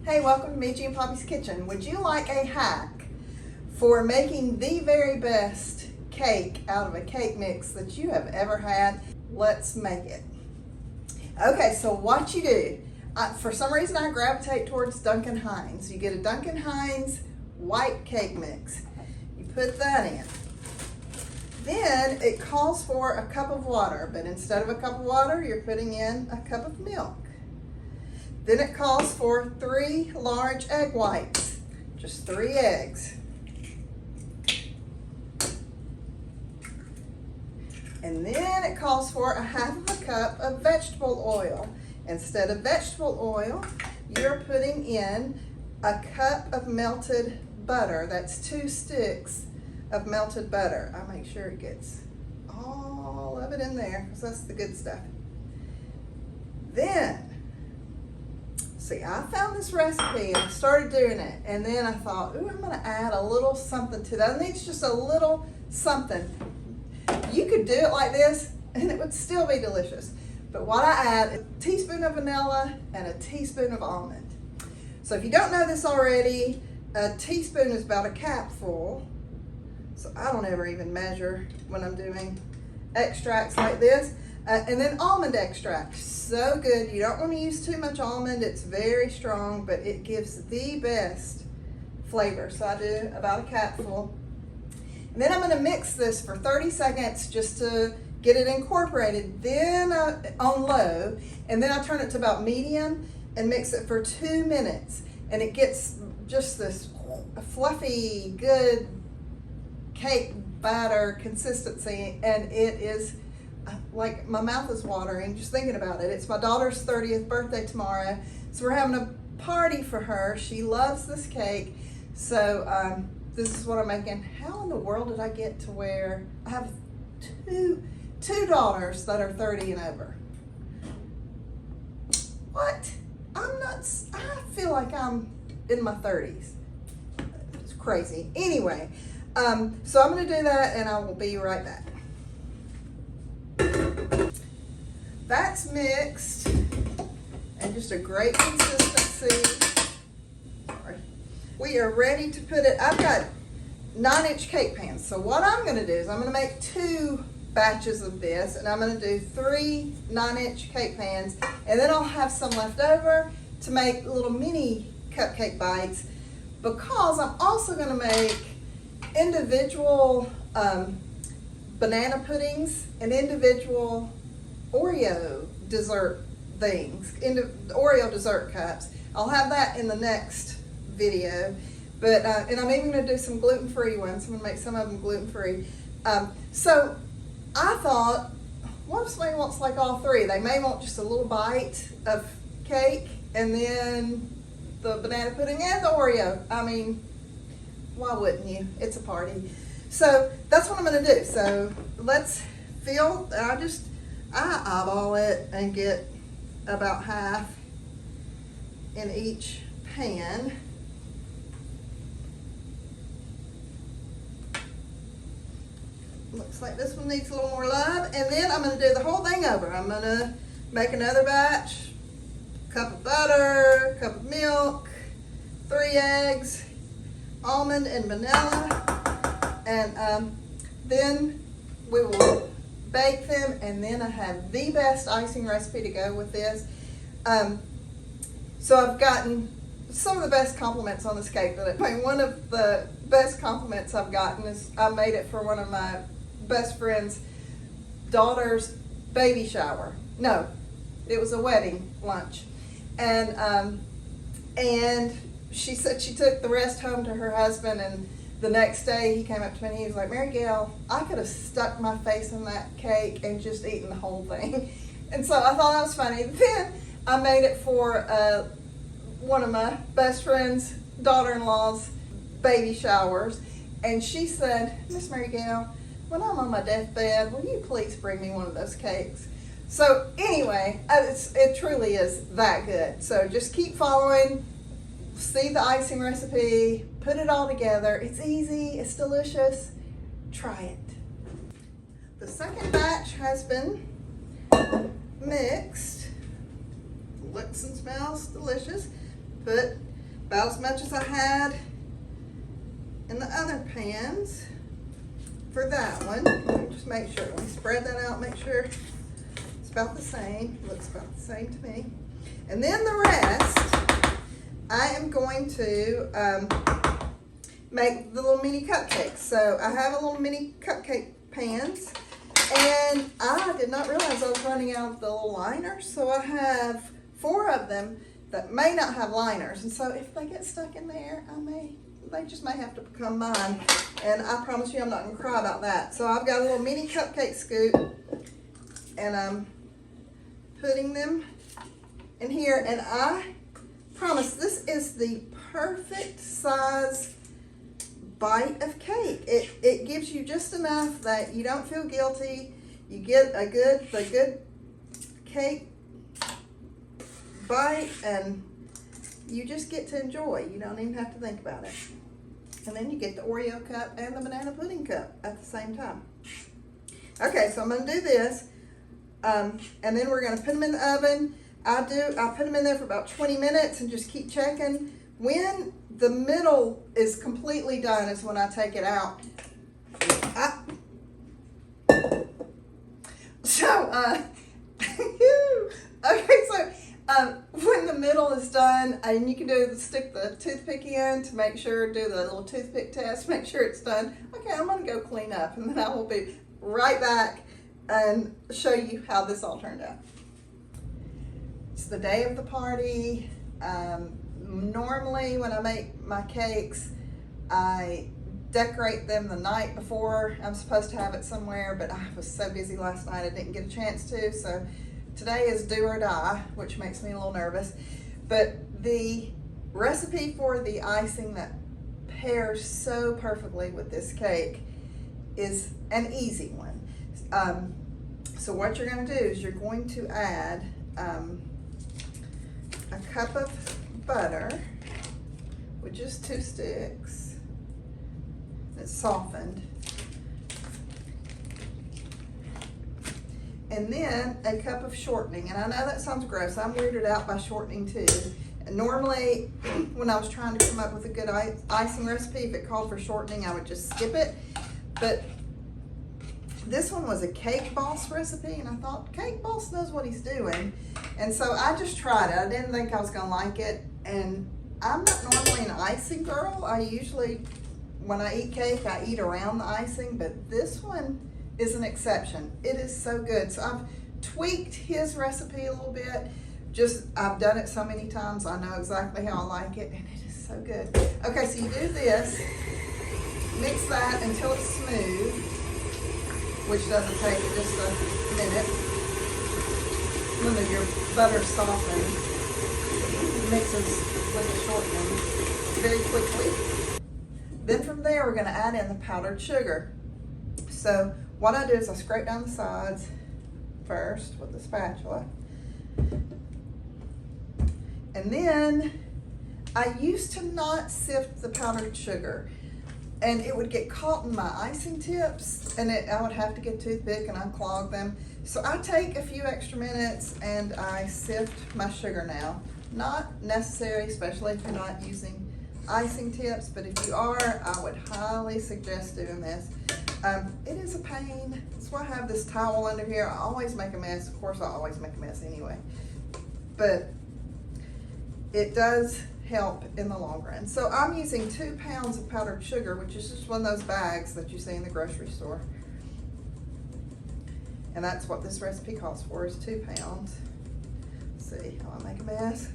Hey, welcome to Michi and Poppy's Kitchen. Would you like a hack for making the very best cake out of a cake mix that you have ever had? Let's make it. Okay, so what you do, for some reason I gravitate towards Duncan Hines. You get a Duncan Hines white cake mix. You put that in. Then it calls for a cup of water, but instead of a cup of water, you're putting in a cup of milk. Then it calls for 3 large egg whites, just 3 eggs. And then it calls for a half of a cup of vegetable oil. Instead of vegetable oil, you're putting in a cup of melted butter. That's 2 sticks of melted butter. I make sure it gets all of it in there because that's the good stuff. Then, see, I found this recipe and I started doing it, and then I thought, ooh, I'm gonna add a little something to that. It needs just a little something. You could do it like this and it would still be delicious. But what I add is a teaspoon of vanilla and a teaspoon of almond. So if you don't know this already, a teaspoon is about a capful. So I don't ever even measure when I'm doing extracts like this. And then almond extract, so good. You don't want to use too much almond. It's very strong, but it gives the best flavor. So I do about a capful. And then I'm going to mix this for 30 seconds just to get it incorporated. Then on low, and then I turn it to about medium and mix it for 2 minutes. And it gets just this fluffy, good cake batter consistency, and it is like, my mouth is watering just thinking about it. It's my daughter's 30th birthday tomorrow, so we're having a party for her. She loves this cake, so this is what I'm making. How in the world did I get to where I have two daughters that are 30 and over? What? I'm not, I feel like I'm in my 30s. It's crazy. Anyway, so I'm gonna do that and I will be right back. That's mixed and just a great consistency. We are ready to put it. I've got 9-inch cake pans. So what I'm going to do is I'm going to make 2 batches of this, and I'm going to do 3 9-inch cake pans, and then I'll have some left over to make little mini cupcake bites, because I'm also going to make individual banana puddings and individual Oreo dessert things, Oreo dessert cups. I'll have that in the next video, but and I'm even going to do some gluten-free ones. I'm going to make some of them gluten-free. So I thought, what if somebody wants like all 3? They may want just a little bite of cake and then the banana pudding and the Oreo. I mean, why wouldn't you? It's a party. So that's what I'm going to do. So let's fill. I eyeball it and get about half in each pan. Looks like this one needs a little more love. And then I'm going to do the whole thing over. I'm going to make another batch, cup of butter, cup of milk, 3 eggs, almond and vanilla, and then we will bake them. And then I have the best icing recipe to go with this. So I've gotten some of the best compliments on this cake. One of the best compliments I've gotten is I made it for one of my best friend's daughter's baby shower. No, it was a wedding lunch, and she said she took the rest home to her husband, and the next day he came up to me and he was like, Mary Gail, I could have stuck my face in that cake and just eaten the whole thing. And so I thought that was funny. Then I made it for one of my best friend's daughter-in-law's baby showers, and she said, Miss Mary Gail, when I'm on my deathbed, will you please bring me one of those cakes? So anyway, it truly is that good. So just keep following, see the icing recipe, put it all together. It's easy, it's delicious. Try it. The second batch has been mixed. Looks and smells delicious. Put about as much as I had in the other pans for that one. Let me just make sure. Let me spread that out, make sure it's about the same. Looks about the same to me. And then the rest, I am going to make the little mini cupcakes. So I have a little mini cupcake pans, and I did not realize I was running out of the little liners. So I have 4 of them that may not have liners. And so if they get stuck in there, they just may have to become mine. And I promise you I'm not gonna cry about that. So I've got a little mini cupcake scoop, and I'm putting them in here, and I promise this is the perfect size bite of cake. It gives you just enough that you don't feel guilty. You get the good cake bite, and you just get to enjoy. You don't even have to think about it. And then you get the Oreo cup and the banana pudding cup at the same time. Okay, so I'm gonna do this, and then we're gonna put them in the oven. I put them in there for about 20 minutes and just keep checking. When the middle is completely done is when I take it out. When the middle is done, and you can stick the toothpick in to make sure, do the little toothpick test, make sure it's done. Okay, I'm gonna go clean up, and then I will be right back and show you how this all turned out. It's the day of the party. Normally when I make my cakes, I decorate them the night before. I'm supposed to have it somewhere, but I was so busy last night I didn't get a chance to. So today is do or die, which makes me a little nervous. But the recipe for the icing that pairs so perfectly with this cake is an easy one. So what you're going to do is you're going to add a cup of butter with just 2 sticks. It's softened. And then a cup of shortening. And I know that sounds gross. I'm weirded out by shortening too. And normally, when I was trying to come up with a good icing recipe, if it called for shortening, I would just skip it. But this one was a Cake Boss recipe, and I thought, Cake Boss knows what he's doing. And so I just tried it. I didn't think I was gonna like it. And I'm not normally an icing girl. I usually, when I eat cake, I eat around the icing, but this one is an exception. It is so good. So I've tweaked his recipe a little bit. I've done it so many times, I know exactly how I like it, and it is so good. Okay, so you do this, mix that until it's smooth, which doesn't take just a minute. When your butter's softened, it mixes with the shortening very quickly. Then from there, we're gonna add in the powdered sugar. So what I do is I scrape down the sides first with the spatula. And then I used to not sift the powdered sugar, and it would get caught in my icing tips, and I would have to get a toothpick and unclog them. So I take a few extra minutes and I sift my sugar now. Not necessary, especially if you're not using icing tips, but if you are, I would highly suggest doing this. It is a pain. That's why I have this towel under here. I always make a mess. Of course, I always make a mess anyway. But it does help in the long run. So I'm using 2 pounds of powdered sugar, which is just one of those bags that you see in the grocery store. And that's what this recipe calls for, is 2 pounds. Let's see how I make a mess.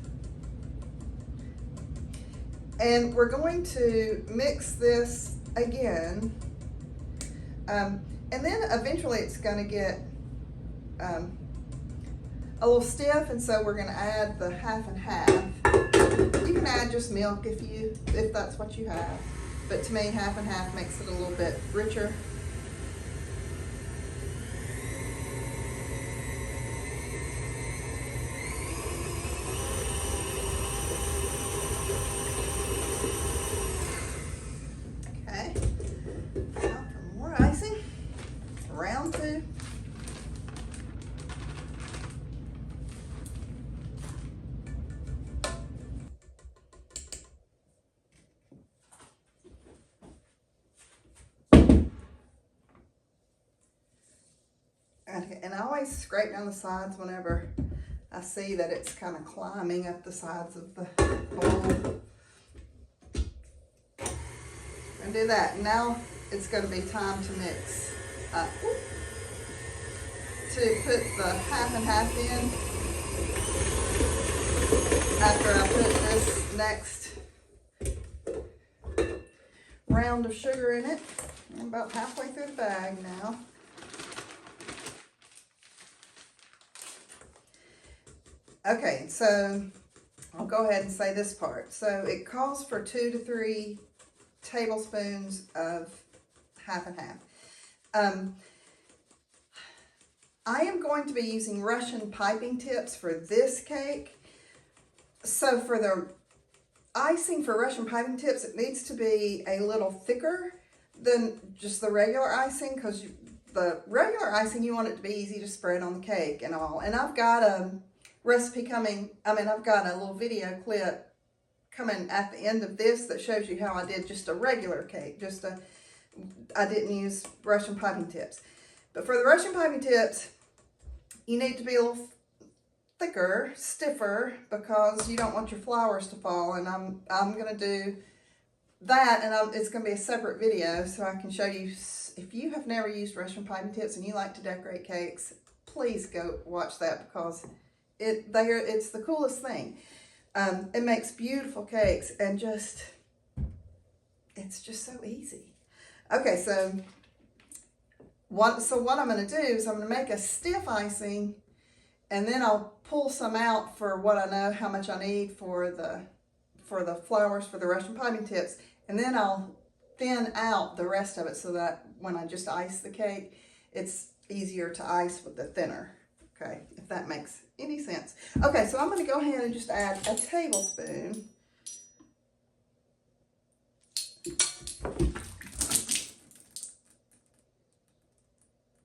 And we're going to mix this again. And then eventually it's going to get a little stiff, and so we're going to add the half and half. You can add just milk if that's what you have, but to me half and half makes it a little bit richer. Okay, now for more icing, round 2. always scrape down the sides whenever I see that it's kind of climbing up the sides of the bowl. And do that. Now it's going to be time to mix up. To put the half and half in after I put this next round of sugar in it. I'm about halfway through the bag now. Okay, so I'll go ahead and say this part. So it calls for 2 to 3 tablespoons of half and half. I am going to be using Russian piping tips for this cake. So for the icing for Russian piping tips, it needs to be a little thicker than just the regular icing, because the regular icing, you want it to be easy to spread on the cake and all. And I've got a recipe coming, I've got a little video clip coming at the end of this that shows you how I did just a regular cake. I didn't use Russian piping tips. But for the Russian piping tips, you need to be a little thicker, stiffer, because you don't want your flowers to fall. And I'm going to do that, and it's going to be a separate video so I can show you. If you have never used Russian piping tips and you like to decorate cakes, please go watch that, because it's the coolest thing. It makes beautiful cakes, and it's just so easy. Okay, so what I'm going to do is I'm going to make a stiff icing, and then I'll pull some out for what I know how much I need for the flowers for the Russian piping tips, and then I'll thin out the rest of it so that when I just ice the cake, it's easier to ice with the thinner. Okay, if that makes any sense. Okay, so I'm going to go ahead and just add a tablespoon.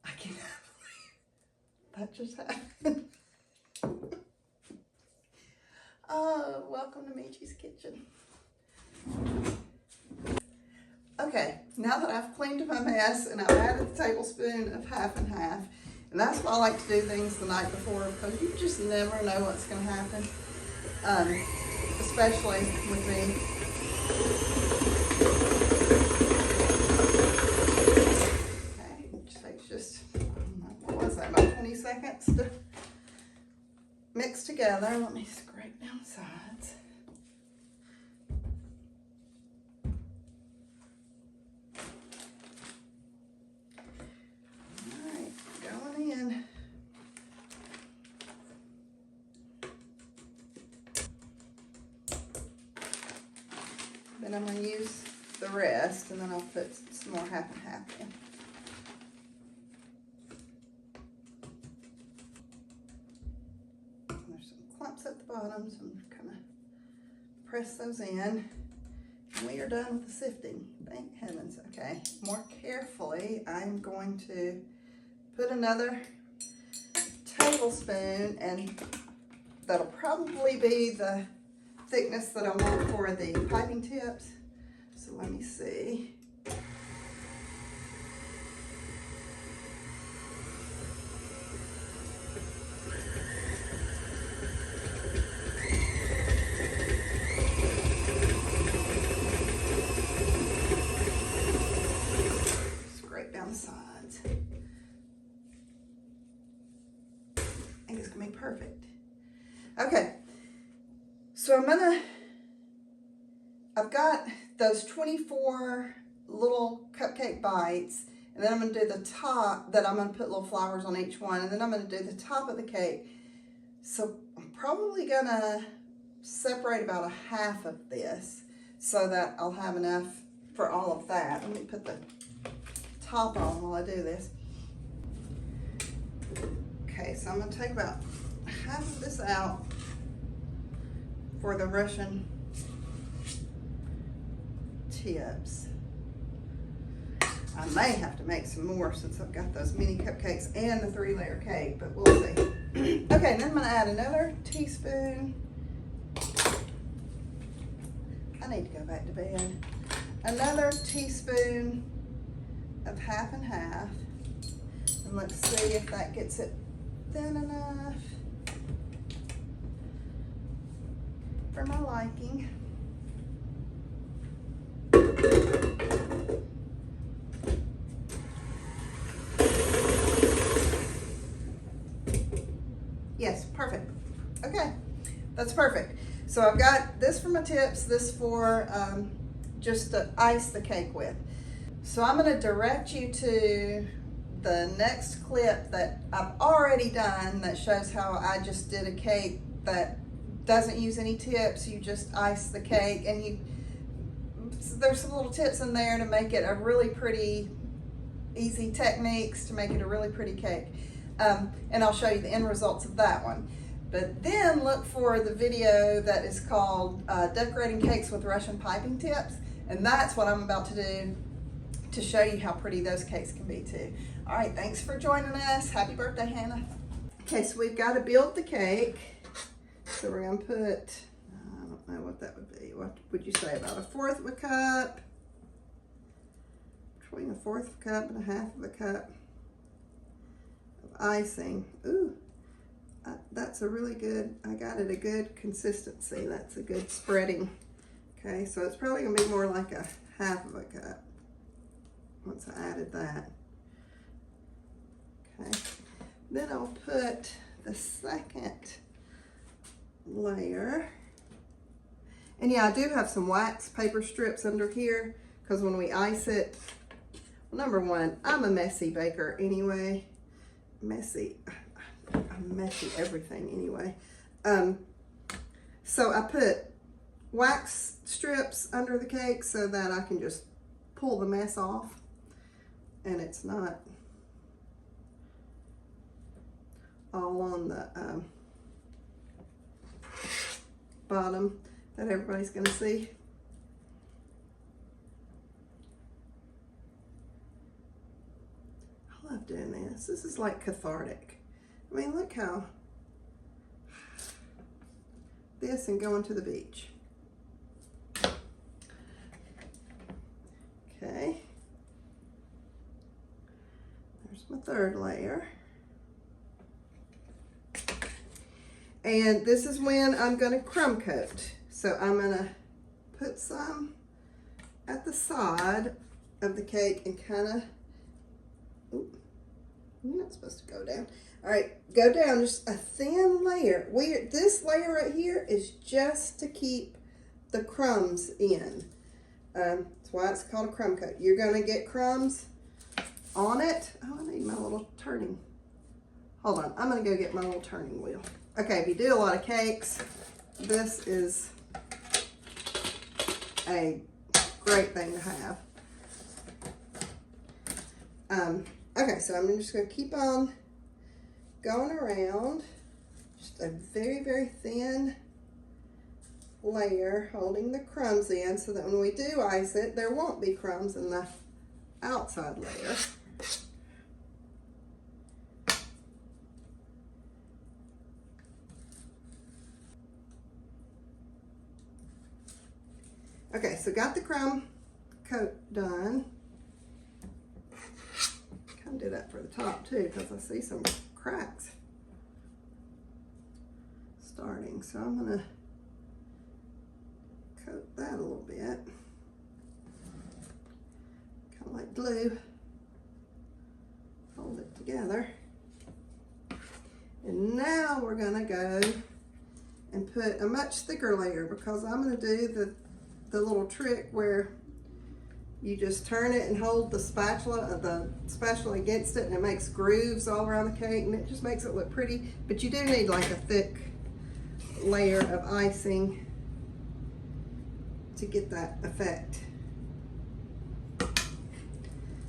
I cannot believe that just happened. Oh, welcome to Michi's kitchen. Okay, now that I've cleaned my mess and I've added a tablespoon of half and half, and that's why I like to do things the night before, because you just never know what's going to happen, especially with me. Okay, it takes just, what was that, about 20 seconds to mix together. Let me scrape down the sides. All right, going in. Then I'm going to use the rest, and then I'll put some more half and half in. Clumps at the bottom, so I'm kind of press those in, and we are done with the sifting. Thank heavens. Okay, more carefully, I'm going to put another tablespoon, and that'll probably be the thickness that I want for the piping tips. So let me see. Sides. I think it's gonna be perfect. Okay, so I've got those 24 little cupcake bites, and then I'm gonna do the top, that I'm gonna put little flowers on each one, and then I'm gonna do the top of the cake. So I'm probably gonna separate about a half of this so that I'll have enough for all of that. Let me put the top on while I do this. Okay, so I'm going to take about half of this out for the Russian tips. I may have to make some more since I've got those mini cupcakes and the 3-layer cake, but we'll see. Okay, then I'm going to add another teaspoon. I need to go back to bed. Another teaspoon of half and half, and let's see if that gets it thin enough for my liking. Yes, perfect. Okay, that's perfect. So I've got this for my tips, this for just to ice the cake with. So I'm going to direct you to the next clip that I've already done that shows how I just did a cake that doesn't use any tips. You just ice the cake, and there's some little tips in there to make it a really pretty, easy techniques to make it a really pretty cake. And I'll show you the end results of that one. But then look for the video that is called Decorating Cakes with Russian Piping Tips. And that's what I'm about to do to show you how pretty those cakes can be too. All right, thanks for joining us. Happy birthday, Hannah. Okay, so we've got to build the cake. So we're gonna put, I don't know what that would be. What would you say, about 1/4 of a cup? Between 1/4 of a cup and 1/2 of a cup of icing. Ooh, that's a really good, I got it a good consistency. That's a good spreading. Okay, so it's probably gonna be more like 1/2 of a cup once I added that. Okay, then I'll put the second layer. And yeah, I do have some wax paper strips under here because when we ice it, well, number one, I'm a messy baker anyway. I'm messy everything anyway. So I put wax strips under the cake so that I can just pull the mess off and it's not all on the bottom that everybody's gonna see. I love doing this. This is like cathartic. I mean, look how this and going to the beach. Okay. There's my third layer. And this is when I'm gonna crumb coat. So I'm gonna put some at the side of the cake and kinda, ooh, you're not supposed to go down. All right, go down just a thin layer. This layer right here is just to keep the crumbs in. That's why it's called a crumb coat. You're gonna get crumbs on it. Oh, I need my little turning. Hold on, I'm gonna go get my little turning wheel. Okay, if you do a lot of cakes, this is a great thing to have. Okay, so I'm just gonna keep on going around, just a very, very thin layer holding the crumbs in so that when we do ice it, there won't be crumbs in the outside layer. Okay, so got the crumb coat done. Kind of do that for the top too because I see some cracks starting. So I'm gonna coat that a little bit. Kind of like glue. Hold it together. And now we're gonna go and put a much thicker layer because I'm gonna do the little trick where you just turn it and hold the spatula against it and it makes grooves all around the cake and it just makes it look pretty. But you do need like a thick layer of icing to get that effect.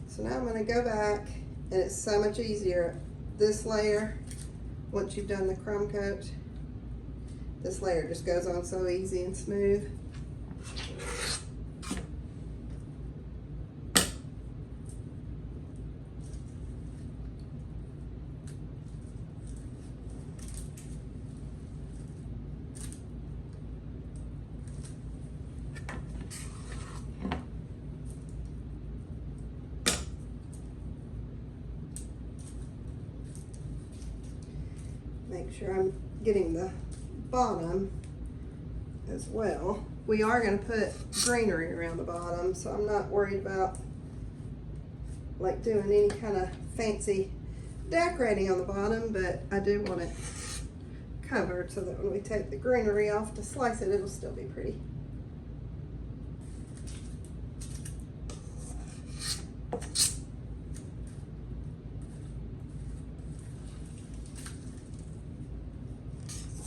So now I'm going to go back and it's so much easier. This layer, once you've done the crumb coat, this layer just goes on so easy and smooth. sure I'm getting the bottom as well. We are going to put greenery around the bottom, so I'm not worried about like doing any kind of fancy decorating on the bottom, but I do want it covered so that when we take the greenery off to slice it, it'll still be pretty.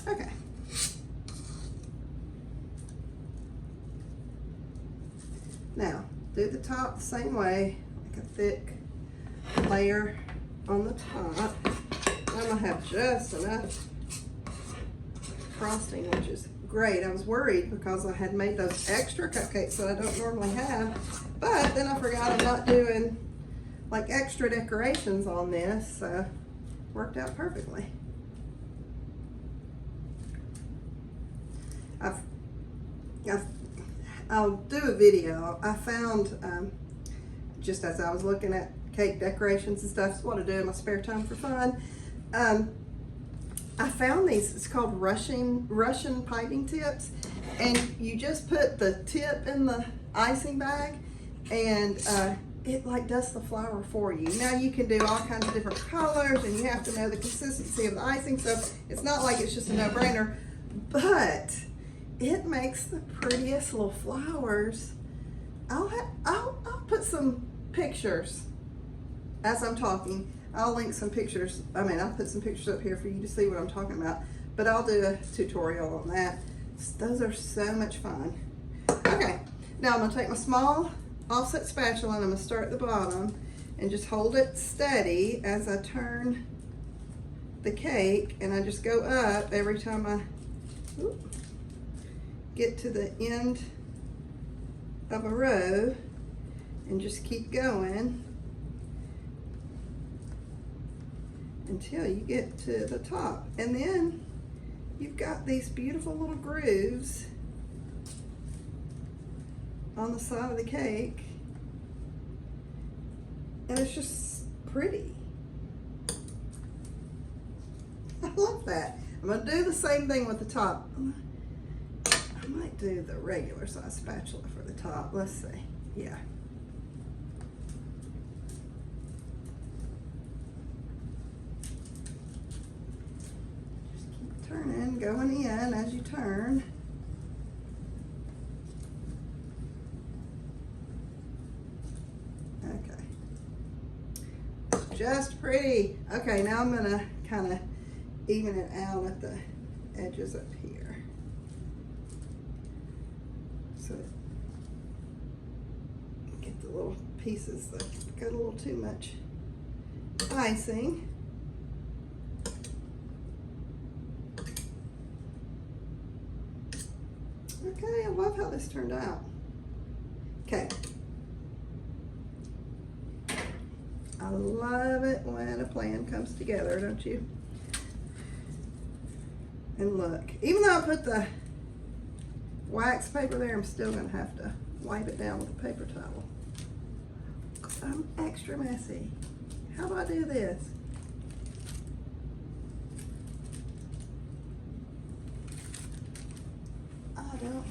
Okay. Now, do the top the same way, like a thick layer on the top. I'm gonna have just enough frosting, which is great. I was worried because I had made those extra cupcakes that I don't normally have, but then I forgot I'm not doing like extra decorations on this, so worked out perfectly. I'll do a video. I found, just as I was looking at cake decorations and stuff, it's what I do in my spare time for fun. I found these, it's called Russian piping tips, and you just put the tip in the icing bag, and it like does the flower for you. Now you can do all kinds of different colors, and you have to know the consistency of the icing, so it's not like it's just a no-brainer, but it makes the prettiest little flowers. I'll put some pictures as I'm talking. I'll link some pictures. I'll put some pictures up here for you to see what I'm talking about, but I'll do a tutorial on that. Those are so much fun. Okay, now I'm gonna take my small offset spatula and I'm gonna start at the bottom and just hold it steady as I turn the cake, and I just go up every time I get to the end of a row and just keep going until you get to the top. And then you've got these beautiful little grooves on the side of the cake, and it's just pretty. I love that. I'm gonna do the same thing with the top. I might do the regular size spatula for the top. Let's see. Yeah. Just keep turning, going in as you turn. Okay. Just pretty. Okay, now I'm gonna kind of even it out at the edges up here. So get the little pieces that got a little too much icing. Okay, I love how this turned out. Okay. I love it when a plan comes together, don't you? And look, even though I put the wax paper there, I'm still gonna have to wipe it down with a paper towel. I'm extra messy. How do I do this? I don't know.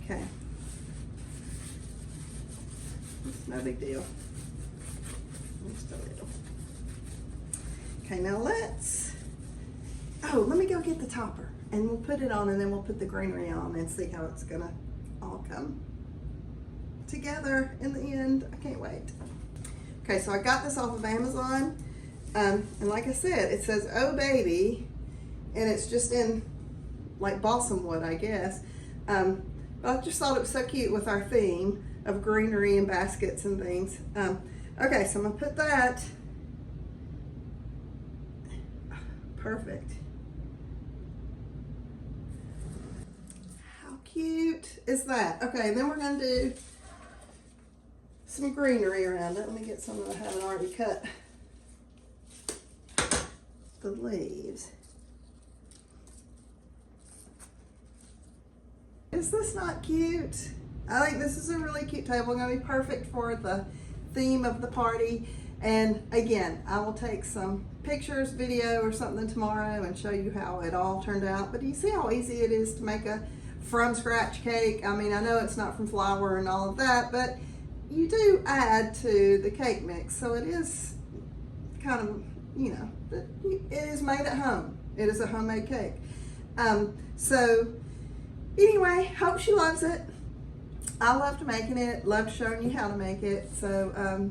Okay. It's no big deal. Just a little. Okay, now let me go get the topper and we'll put it on, and then we'll put the greenery on and see how it's gonna all come together in the end. I can't wait. Okay, so I got this off of Amazon, and like I said, it says "Oh Baby," and it's just in like balsam wood, I guess. But I just thought it was so cute with our theme of greenery and baskets and things. Okay, so I'm gonna put that. Perfect. How cute is that? Okay, then we're gonna do some greenery around it. Let me get some that I haven't already cut the leaves. Is this not cute? I think this is a really cute table. It's gonna be perfect for the theme of the party. And again, I will take some pictures, video or something tomorrow and show you how it all turned out. But do you see how easy it is to make a from scratch cake? I mean, I know it's not from flour and all of that, but you do add to the cake mix. So it is kind of, you know, it is made at home. It is a homemade cake. So anyway, hope she loves it. I loved making it, loved showing you how to make it. So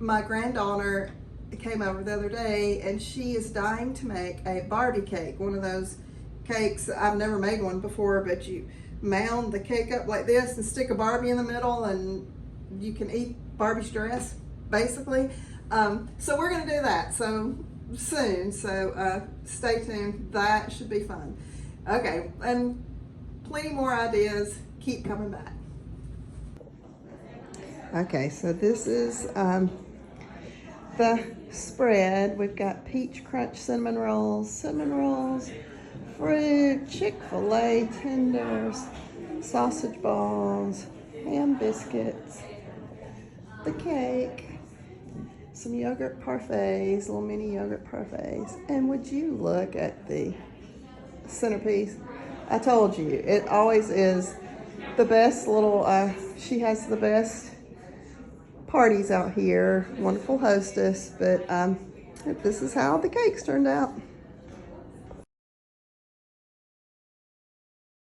my granddaughter came over the other day and she is dying to make a Barbie cake, one of those cakes. I've never made one before, but you mound the cake up like this and stick a Barbie in the middle and you can eat Barbie's dress, basically. So we're gonna do that so soon, so stay tuned. That should be fun. Okay, and plenty more ideas. Keep coming back. Okay, so this is the spread. We've got peach crunch cinnamon rolls, fruit, Chick-fil-A tenders, sausage balls, ham biscuits, the cake, some yogurt parfaits, little mini yogurt parfaits. And would you look at the centerpiece? I told you, it always is the best little, she has the best parties out here, wonderful hostess, but this is how the cakes turned out.